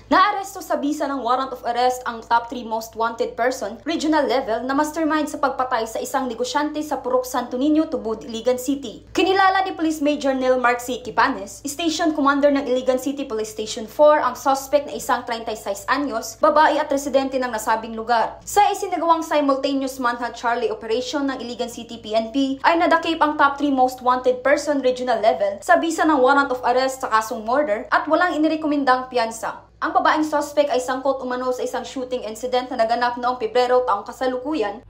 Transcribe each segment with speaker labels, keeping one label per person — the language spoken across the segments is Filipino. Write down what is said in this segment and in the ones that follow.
Speaker 1: Naaresto sa bisa ng warrant of arrest ang top 3 most wanted person, regional level, na mastermind sa pagpatay sa isang negosyante sa Purok Santo Niño, Tubod, Iligan City. Kinilala ni Police Major Nel Mark C. Kipanes, Station Commander ng Iligan City Police Station 4, ang suspect na isang 36 anyos, babae at residente ng nasabing lugar. Sa isinagawang simultaneous manhunt Charlie operation ng Iligan City PNP, ay nadakip ang top 3 most wanted person, regional level, sa bisa ng warrant of arrest sa kasong murder at walang inirekomendang piyansa. Ang babaeng suspect ay sangkot umano sa isang shooting incident na naganap noong Pebrero taong kasalukuyan.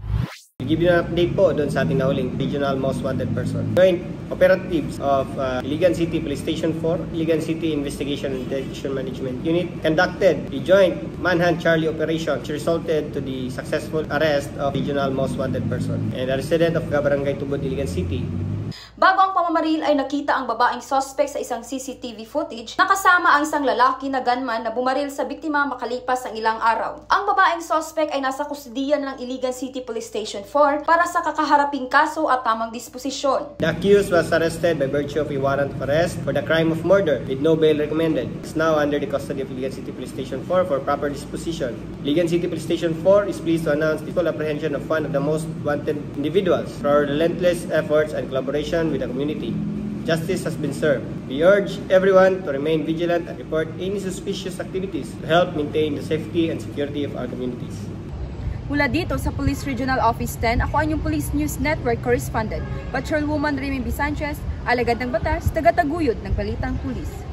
Speaker 2: We give you an update po doon sa ating nahuling regional most wanted person. Joint operatives of Iligan City Police Station 4, Iligan City Investigation and Detection Management Unit conducted a joint manhunt Charlie operation which resulted to the successful arrest of regional most wanted person and a resident of Barangay Tubod, Iligan City.
Speaker 1: Bago ang pamamaril ay nakita ang babaeng suspect sa isang CCTV footage na kasama ang isang lalaki na gunman na bumaril sa biktima makalipas ang ilang araw. Ang babaeng suspect ay nasa kustudiya ng Iligan City Police Station 4 para sa kakaharaping kaso at tamang disposisyon.
Speaker 2: The accused was arrested by virtue of a warrant of arrest for the crime of murder with no bail recommended. He is now under the custody of Iligan City Police Station 4 for proper disposition. Iligan City Police Station 4 is pleased to announce the full apprehension of one of the most wanted individuals for our relentless efforts and collaboration with the community. Justice has been served. We urge everyone to remain vigilant and report any suspicious activities to help maintain the safety and security of our communities.
Speaker 1: Mula dito sa Police Regional Office 10, ako ang inyong Police News Network Correspondent, Patrolwoman Remy B. Sanchez, alagad ng batas, tagataguyod ng Balitang Pulis.